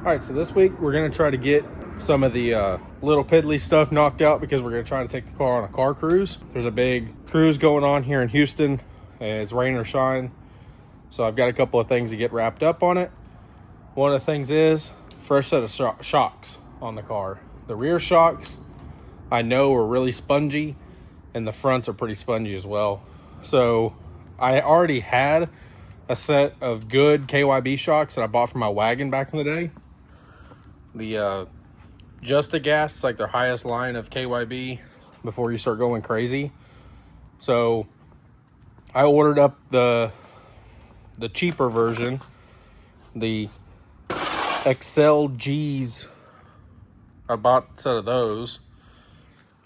All right, so this week we're gonna try to get some of the little piddly stuff knocked out because we're gonna try to take the car on a car cruise. There's a big cruise going on here in Houston, and it's rain or shine. So I've got a couple of things to get wrapped up on it. One of the things is first set of shocks on the car. The rear shocks I know are really spongy, and the fronts are pretty spongy as well. So I already had a set of good KYB shocks that I bought from my wagon back in the day. The Just a Gas, it's like their highest line of KYB before you start going crazy. So I ordered up the cheaper version, the Excel G's. I bought a set of those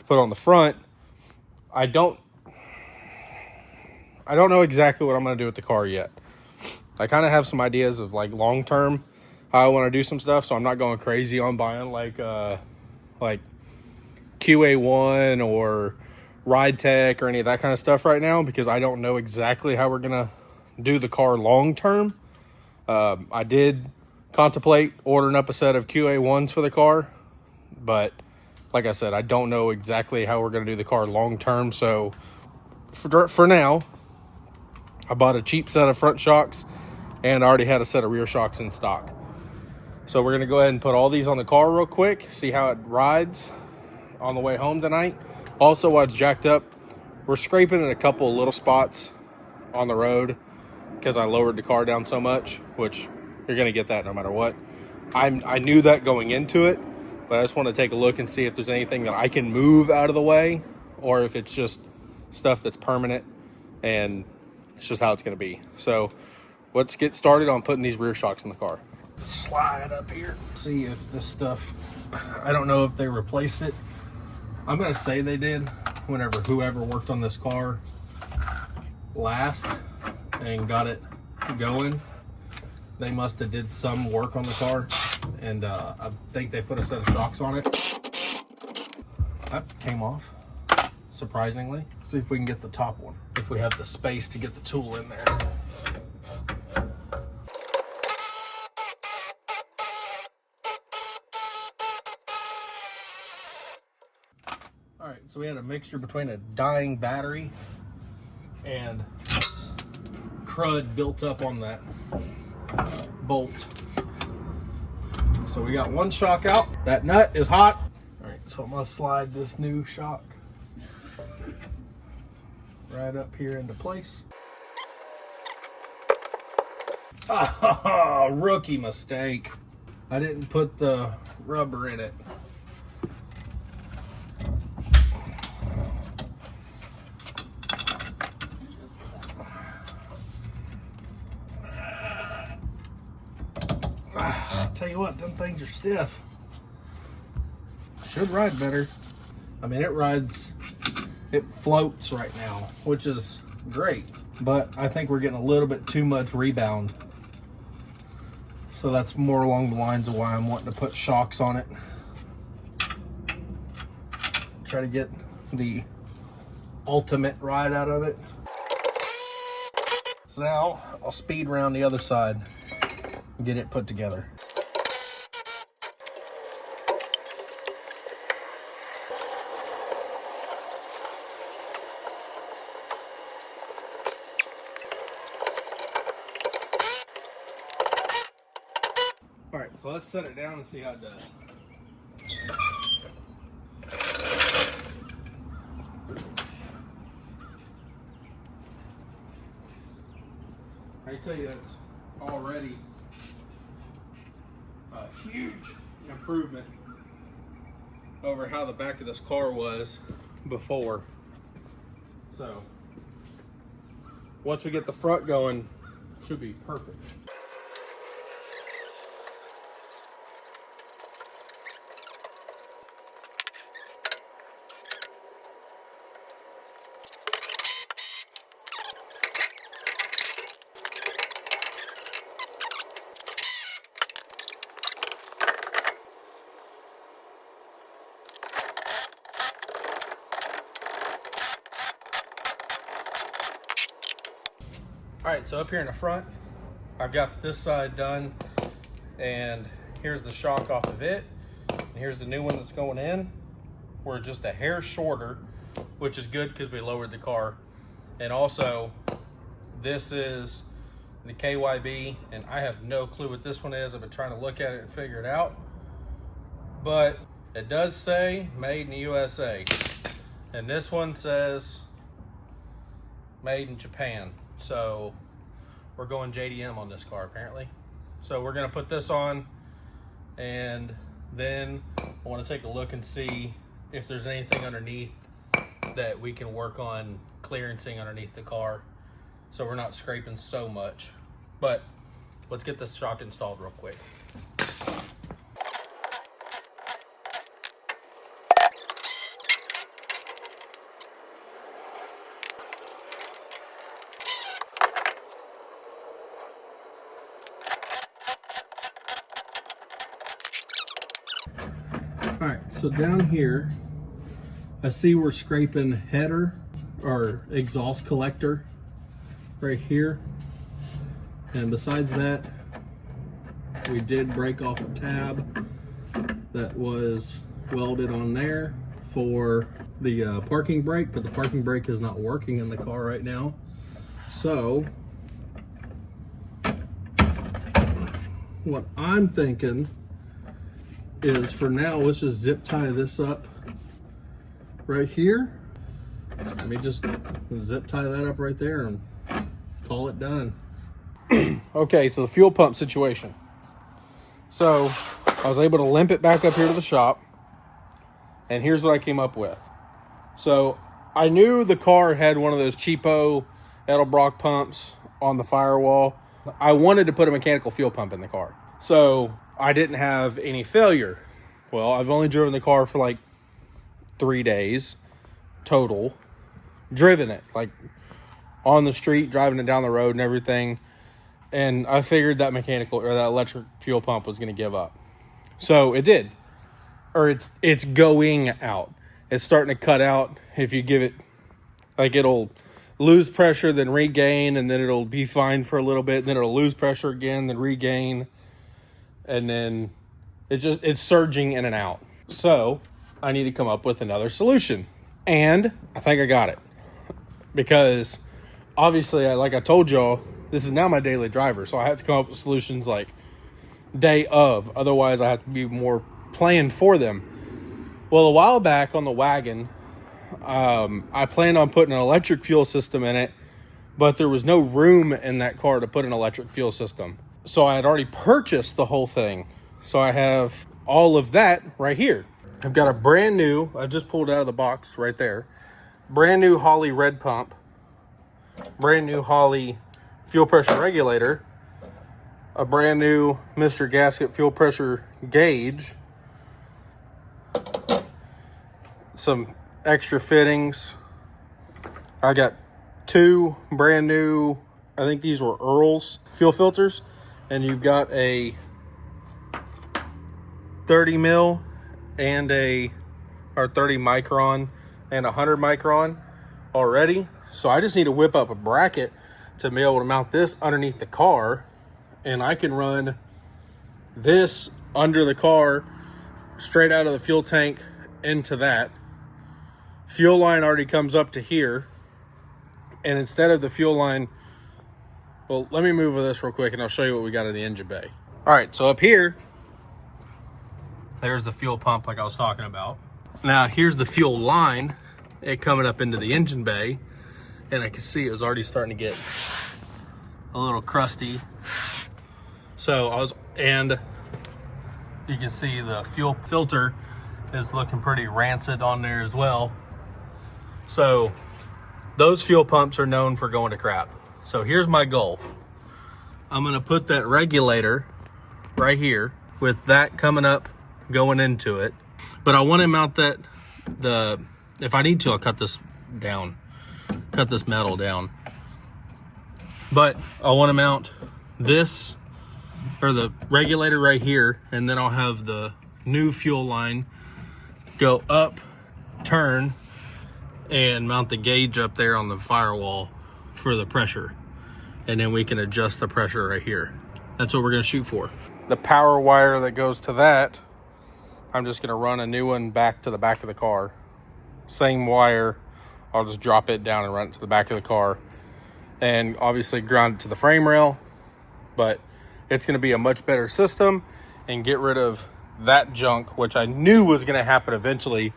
to put on the front. I don't know exactly what I'm going to do with the car yet. I kind of have some ideas of like long term how I want to do some stuff, so I'm not going crazy on buying like QA1 or Ride Tech or any of that kind of stuff right now, because I don't know exactly how we're gonna do the car long term. I did contemplate ordering up a set of QA1s for the car, but like I said, I don't know exactly how we're gonna do the car long term. So for now, I bought a cheap set of front shocks, and I already had a set of rear shocks in stock. So we're gonna go ahead and put all these on the car real quick, see how it rides on the way home tonight. Also, while it's jacked up, we're scraping in a couple of little spots on the road because I lowered the car down so much, which you're gonna get that no matter what. I knew that going into it, but I just want to take a look and see if there's anything that I can move out of the way, or if it's just stuff that's permanent and it's just how it's gonna be. So let's get started on putting these rear shocks in the car. Slide up here, see if this stuff, I don't know if they replaced it. I'm gonna say they did whenever whoever worked on this car last and got it going. They must have did some work on the car, and I think they put a set of shocks on it. That came off, surprisingly. Let's see if we can get the top one, if we have the space to get the tool in there. All right, so we had a mixture between a dying battery and crud built up on that bolt. So we got one shock out. That nut is hot. All right, so I'm gonna slide this new shock right up here into place. Ah, rookie mistake. I didn't put the rubber in it. Tell you what, them things are stiff. Should ride better. I mean, it floats right now, which is great, but I think we're getting a little bit too much rebound. So that's more along the lines of why I'm wanting to put shocks on it. Try to get the ultimate ride out of it. So now I'll speed around the other side and get it put together. All right, so let's set it down and see how it does. I tell you, that's already a huge improvement over how the back of this car was before. So once we get the front going, should be perfect. All right, so up here in the front, I've got this side done, and Here's the shock off of it. And here's the new one that's going in. We're just a hair shorter, which is good because we lowered the car. And also, this is the KYB, and I have no clue what this one is. I've been trying to look at it and figure it out. But it does say made in the USA. And this one says made in Japan. So we're going JDM on this car apparently. So we're gonna put this on, and then I wanna take a look and see if there's anything underneath that we can work on clearancing underneath the car, so we're not scraping so much. But let's get this shock installed real quick. All right, so down here, I see we're scraping header or exhaust collector right here. And besides that, we did break off a tab that was welded on there for the parking brake, but the parking brake is not working in the car right now. So what I'm thinking is, for now, let's just zip tie this up right here. Let me just zip tie that up right there and call it done. Okay, so the fuel pump situation. So I was able to limp it back up here to the shop, and here's what I came up with. So I knew the car had one of those cheapo Edelbrock pumps on the firewall. I wanted to put a mechanical fuel pump in the car, so I didn't have any failure. Well, I've only driven the car for like 3 days total, driven it like on the street, driving it down the road and everything. And I figured that mechanical or that electric fuel pump was going to give up. So it did, or it's going out. It's starting to cut out. If you give it, like, it'll lose pressure, then regain, and then it'll be fine for a little bit. Then it'll lose pressure again, then regain. And then it's surging in and out. So I need to come up with another solution. And I think I got it. Because obviously, like I told y'all, this is now my daily driver. So I have to come up with solutions like day of. Otherwise, I have to be more planned for them. Well, a while back on the wagon, I planned on putting an electric fuel system in it, but there was no room in that car to put an electric fuel system. So I had already purchased the whole thing. So I have all of that right here. I've got a brand new, I just pulled out of the box right there, brand new Holley red pump, brand new Holley fuel pressure regulator, a brand new Mr. Gasket fuel pressure gauge, some extra fittings. I got 2 brand new, I think these were Earl's fuel filters. And you've got a 30 mil and or 30 micron and 100 micron already. So I just need to whip up a bracket to be able to mount this underneath the car. And I can run this under the car, straight out of the fuel tank into that. Fuel line already comes up to here. And instead of the fuel line, well, let me move with this real quick and I'll show you what we got in the engine bay. All right, so up here, there's the fuel pump like I was talking about. Now here's the fuel line, it coming up into the engine bay, and I can see it was already starting to get a little crusty. So and you can see the fuel filter is looking pretty rancid on there as well. So those fuel pumps are known for going to crap. So here's my goal. I'm gonna put that regulator right here with that coming up, going into it. But I wanna mount that, if I need to, I'll cut this down, cut this metal down. But I wanna mount this, or the regulator right here, and then I'll have the new fuel line go up, turn, and mount the gauge up there on the firewall for the pressure, and then we can adjust the pressure right here. That's what we're going to shoot for. the power wire that goes to that, I'm just going to run a new one back to the back of the car. Same wire. I'll just drop it down and run it to the back of the car. And obviously ground it to the frame rail. But it's going to be a much better system and get rid of that junk, which I knew was going to happen eventually.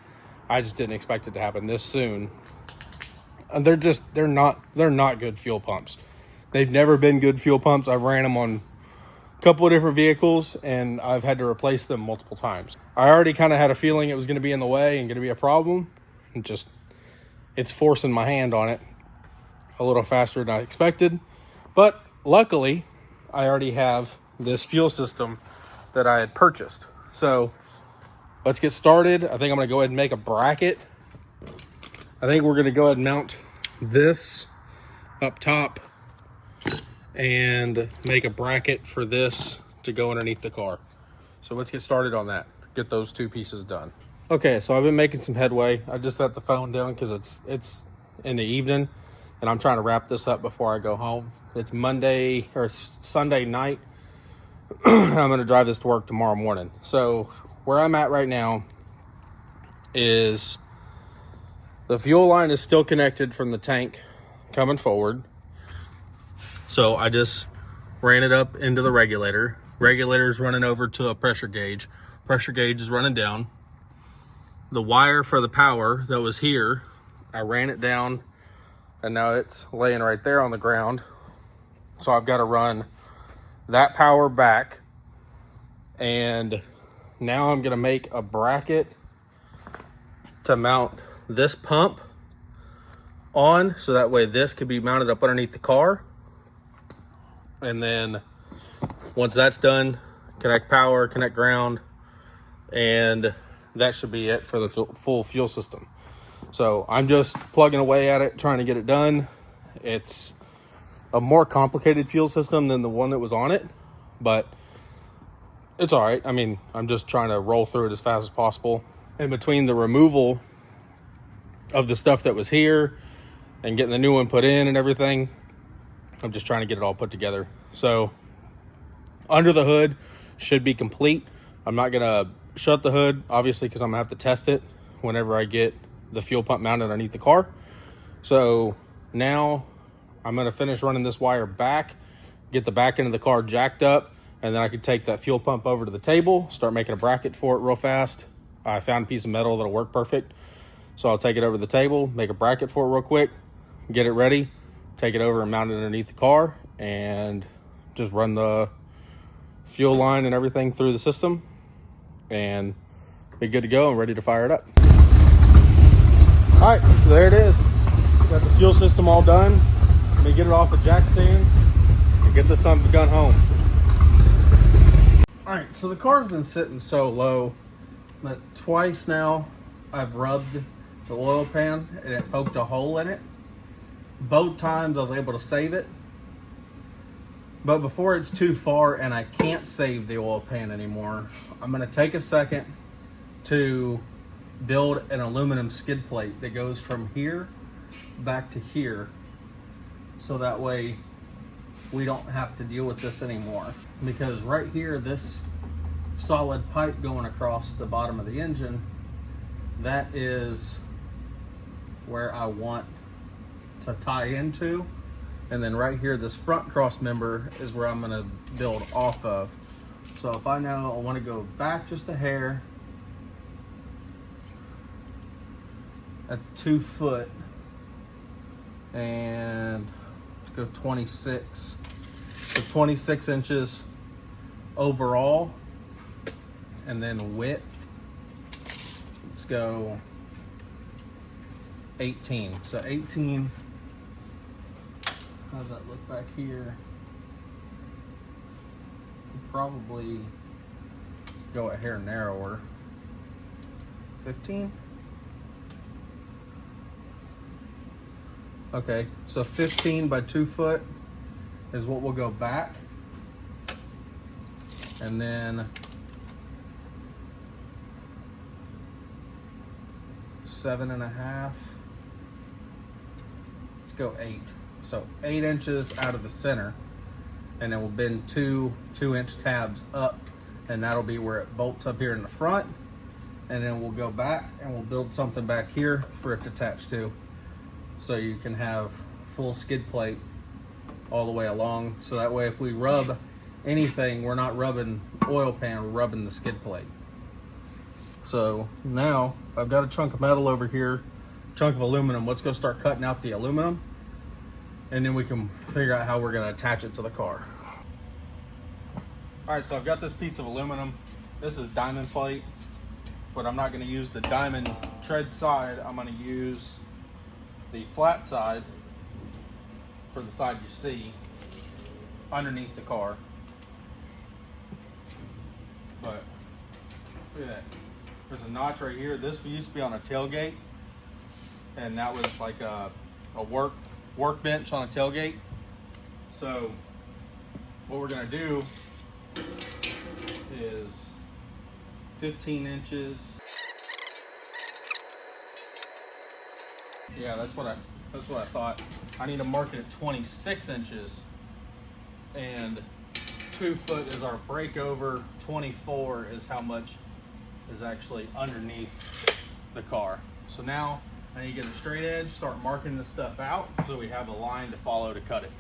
I just didn't expect it to happen this soon. And they're not good fuel pumps. They've never been good fuel pumps. I've ran them on a couple of different vehicles and I've had to replace them multiple times. I already kind of had a feeling it was going to be in the way and going to be a problem. It's forcing my hand on it a little faster than I expected. But luckily, I already have this fuel system that I had purchased. So let's get started. I think I'm going to go ahead and make a bracket. I think we're going to go ahead and mount this up top and make a bracket for this to go underneath the car. So let's get started on that. Get those two pieces done. Okay, so I've been making some headway. I just set the phone down because it's in the evening and I'm trying to wrap this up before I go home. It's Monday or Sunday night. I'm going to drive this to work tomorrow morning. So where I'm at right now is the fuel line is still connected from the tank coming forward. So I just ran it up into the regulator. Regulator's running over to a pressure gauge. Pressure gauge is running down. The wire for the power that was here, I ran it down and now it's laying right there on the ground. So I've got to run that power back. And now I'm going to make a bracket to mount this pump on. So that way this could be mounted up underneath the car. And then once that's done, connect power, connect ground, and that should be it for the full fuel system. So I'm just plugging away at it, trying to get it done. It's a more complicated fuel system than the one that was on it, but it's all right. I mean, I'm just trying to roll through it as fast as possible. In between the removal of the stuff that was here and getting the new one put in and everything, I'm just trying to get it all put together. So under the hood should be complete. I'm not gonna shut the hood, obviously, because I'm gonna have to test it whenever I get the fuel pump mounted underneath the car. So now I'm gonna finish running this wire back, get the back end of the car jacked up, and then I can take that fuel pump over to the table, start making a bracket for it real fast. I found a piece of metal that'll work perfect. So I'll take it over to the table, make a bracket for it real quick, get it ready, take it over and mount it underneath the car, and just run the fuel line and everything through the system and be good to go and ready to fire it up. All right, so there it is. Got the fuel system all done. Let me get it off the jack stand and get this son of a gun home. All right, so the car's been sitting so low that twice now I've rubbed the oil pan and it poked a hole in it. Both times I was able to save it. But before it's too far and I can't save the oil pan anymore, I'm gonna take a second to build an aluminum skid plate that goes from here back to here. So that way we don't have to deal with this anymore. Because right here, this solid pipe going across the bottom of the engine, that is where I want to tie into. And then right here, this front cross member is where I'm gonna build off of. So if I know I wanna go back just a hair at 2 foot and go 26. So 26 inches overall, and then width, let's go 18. So 18, how does that look back here? Probably go a hair narrower. 15? Okay, so 15 by 2 foot is what we'll go back. And then 7.5. Let's go 8. So 8 inches out of the center, and then we'll bend two 2-inch tabs up and that'll be where it bolts up here in the front. And then we'll go back and we'll build something back here for it to attach to. So you can have full skid plate all the way along. So that way if we rub anything, we're not rubbing oil pan, we're rubbing the skid plate. So now I've got a chunk of metal over here, chunk of aluminum. Let's go start cutting out the aluminum, and then we can figure out how we're gonna attach it to the car. All right, so I've got this piece of aluminum. This is diamond plate, but I'm not gonna use the diamond tread side. I'm gonna use the flat side for the side you see underneath the car. But look at that. There's a notch right here. This used to be on a tailgate, and that was like a workbench on a tailgate. So what we're gonna do is 15 inches. Yeah, that's what I thought. I need to mark it at 26 inches, and 2 foot is our breakover. 24 is how much is actually underneath the car. So now I need to get a straight edge, start marking this stuff out so we have a line to follow to cut it.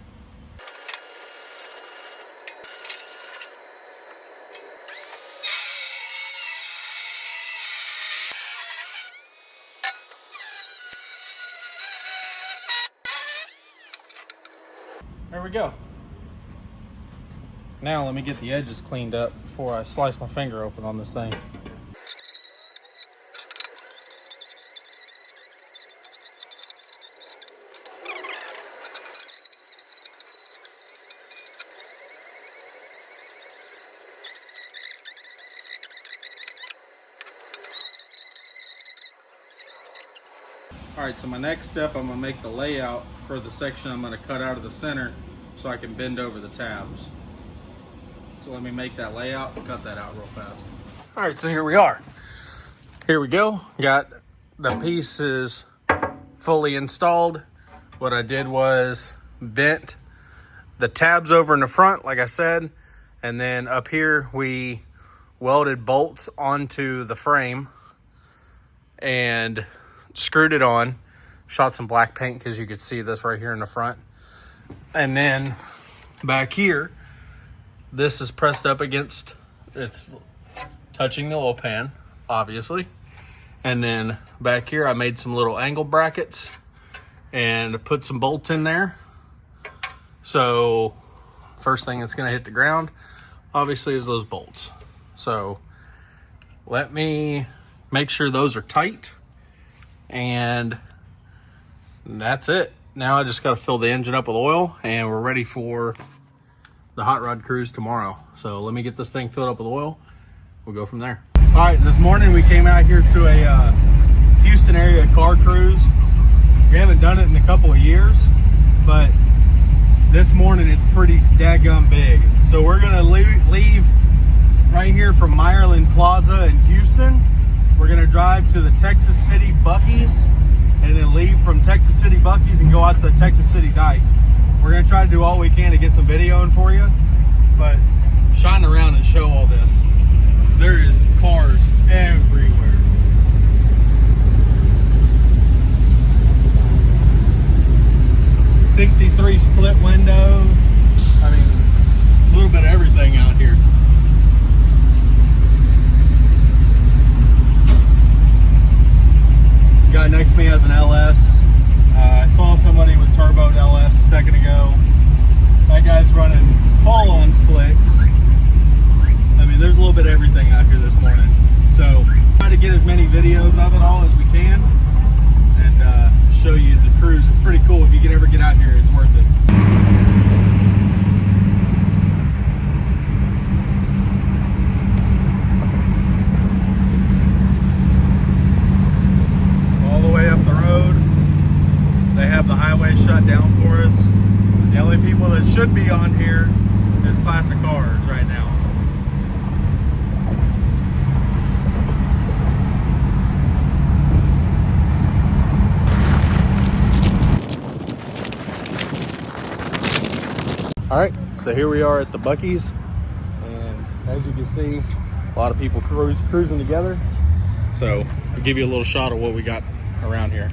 There we go. Now let me get the edges cleaned up before I slice my finger open on this thing. All right, so my next step, I'm gonna make the layout for the section I'm gonna cut out of the center so I can bend over the tabs. So let me make that layout and cut that out real fast. All right, so here we are. Here we go. Got the pieces fully installed. What I did was bent the tabs over in the front, like I said, and then up here we welded bolts onto the frame and screwed it on. Shot some black paint because you could see this right here in the front. And then back here, this is pressed up against, it's touching the oil pan, obviously. And then back here, I made some little angle brackets and put some bolts in there. So first thing that's gonna hit the ground, obviously, is those bolts. So let me make sure those are tight, and that's it. Now I just got to fill the engine up with oil, and we're ready for the hot rod cruise tomorrow. So let me get this thing filled up with oil. We'll go from there. All right, this morning we came out here to a Houston area car cruise. We haven't done it in a couple of years, but this morning it's pretty daggum big. So we're gonna leave right here from Meyerland Plaza in Houston. We're gonna drive to the Texas City Buc-ee's, and then leave from Texas City Buc-ee's and go out to the Texas City Dike. We're gonna try to do all we can to get some video in for you, but shine around and show all this. There is cars everywhere. '63 split window. I mean, a little bit of everything out here. Guy next to me has an LS. I saw somebody with turboed LS a second ago. That guy's running fall-on slicks. I mean, there's a little bit of everything out here this morning. So try to get as many videos of it all as we can and show you the cruise. It's pretty cool. If you can ever get out here, it's worth it. Shut down for us. The only people that should be on here is classic cars right now. All right, so here we are at the Buc-ee's, and as you can see, a lot of people cruising together. So I'll give you a little shot of what we got around here.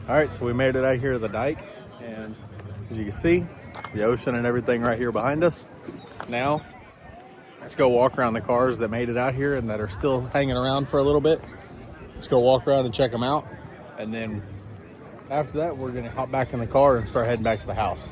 All right, so we made it out here to the dike, and as you can see, the ocean and everything right here behind us. Now, let's go walk around the cars that made it out here and that are still hanging around for a little bit. Let's go walk around and check them out, and then after that, we're gonna hop back in the car and start heading back to the house.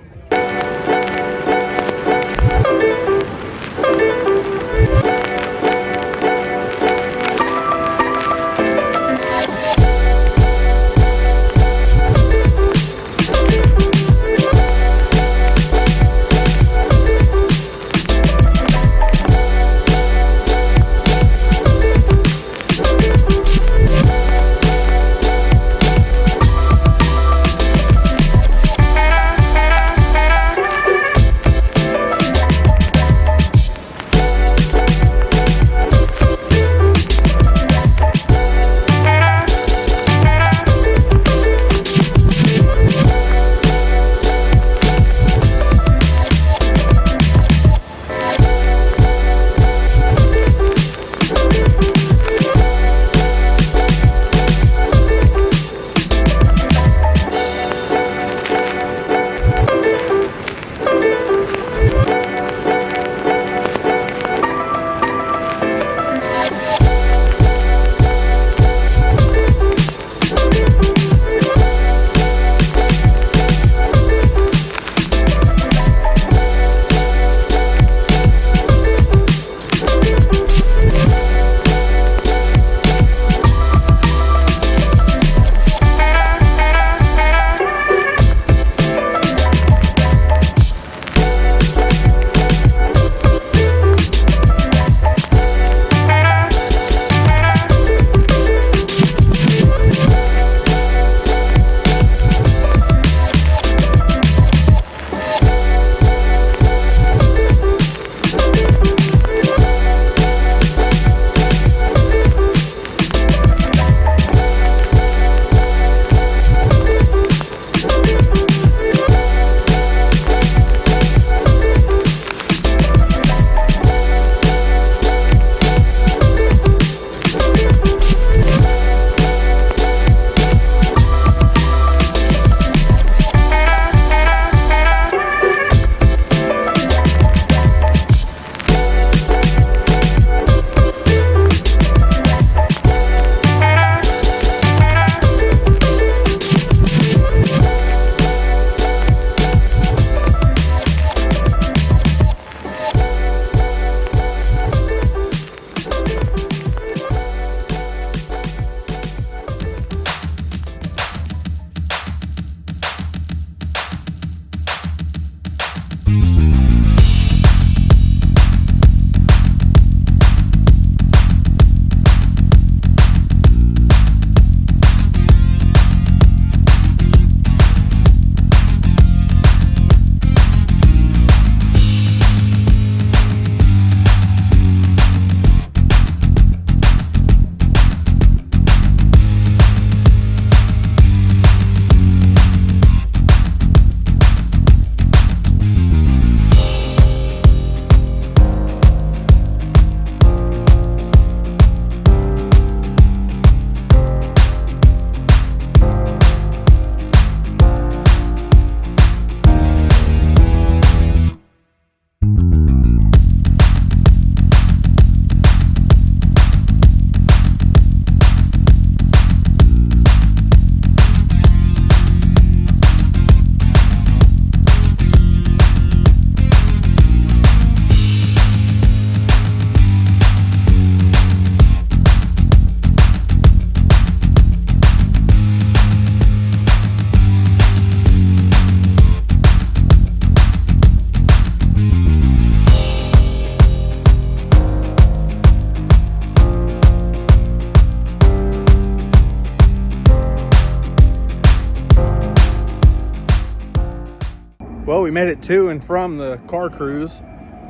we made it to and from the car cruise.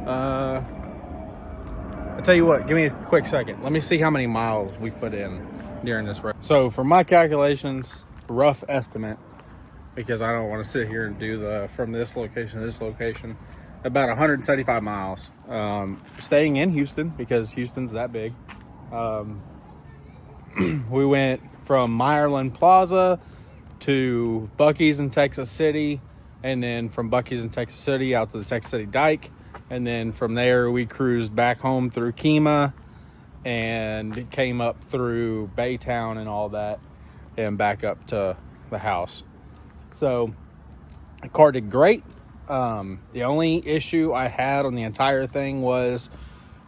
I'll tell you what, give me a quick second. Let me see how many miles we put in during this race. So for my calculations, rough estimate, because I don't want to sit here and do the from this location to this location, about 175 miles. Staying in Houston, because Houston's that big. We went from Meyerland Plaza to Buc-ee's in Texas City, and then from Buc-ee's in Texas City out to the Texas City Dike, and then from there we cruised back home through Kemah and came up through Baytown and all that and back up to the house. So the car did great. The only issue I had on the entire thing was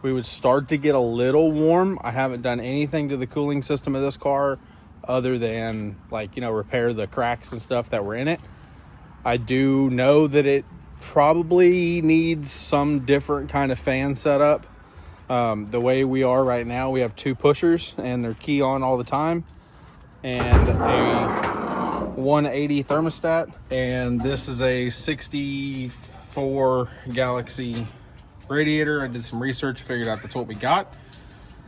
we would start to get a little warm. I haven't done anything to the cooling system of this car other than, like, you know, repair the cracks and stuff that were in it. I do know that it probably needs some different kind of fan setup. The way we are right now, we have 2 pushers and they're key on all the time, and a 180 thermostat, and this is a 64 Galaxy radiator. I did some research, figured out that's what we got.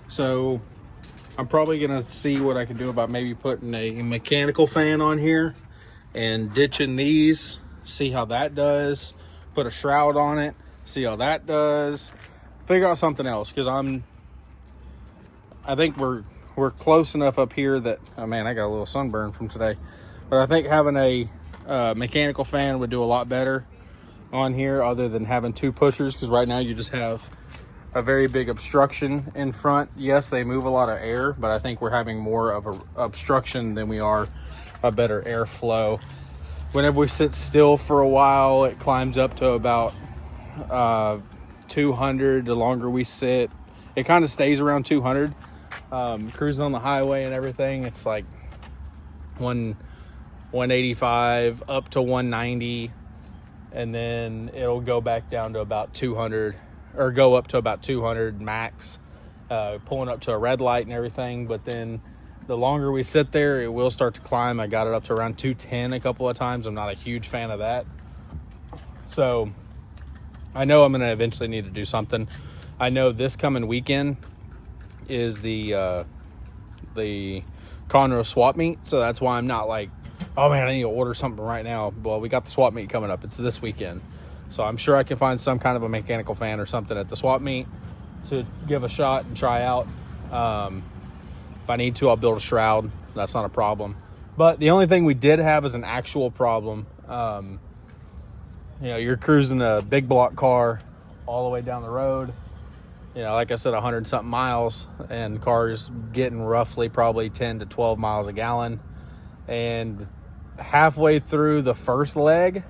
So I'm probably gonna see what I can do about maybe putting a mechanical fan on here and ditching these, see how that does, put a shroud on it, see how that does, figure out something else, because I think we're close enough up here that, oh man, I got a little sunburn from today, but I think having a mechanical fan would do a lot better on here, other than having 2 pushers, because right now you just have a very big obstruction in front. Yes, they move a lot of air, but I think we're having more of a obstruction than we are a better airflow. Whenever we sit still for a while, it climbs up to about 200. The longer we sit, it kind of stays around 200. Cruising on the highway and everything, it's like 185 up to 190, and then it'll go back down to about 200, or go up to about 200 max, pulling up to a red light and everything. But then the longer we sit there, it will start to climb. I got it up to around 210 a couple of times. I'm not a huge fan of that. So I know I'm going to eventually need to do something. I know this coming weekend is the Conroe swap meet. So that's why I'm not like, oh man, I need to order something right now. Well, we got the swap meet coming up. It's this weekend. So I'm sure I can find some kind of a mechanical fan or something at the swap meet to give a shot and try out. If I need to, I'll build a shroud. That's not a problem. But the only thing we did have is an actual problem. You know, you're cruising a big block car all the way down the road. You know, like I said, 100 something miles, and the car is getting roughly probably 10 to 12 miles a gallon. And halfway through the first leg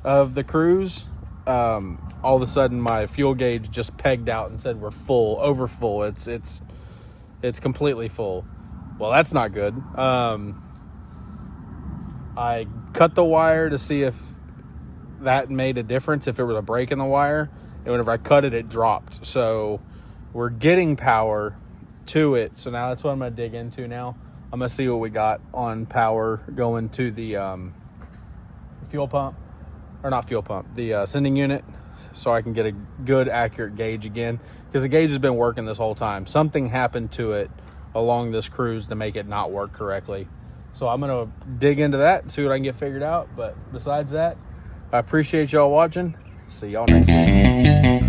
of the cruise, all of a sudden my fuel gauge just pegged out and said we're full, over full. It's completely full. Well, that's not good. I cut the wire to see if that made a difference, if it was a break in the wire, and whenever I cut it, it dropped. So we're getting power to it. So now that's what I'm going to dig into now. I'm going to see what we got on power going to the fuel pump, or not fuel pump, the sending unit, so I can get a good accurate gauge again, because the gauge has been working this whole time. Something happened to it along this cruise to make it not work correctly. So I'm going to dig into that and see what I can get figured out. But besides that, I appreciate y'all watching. See y'all next week.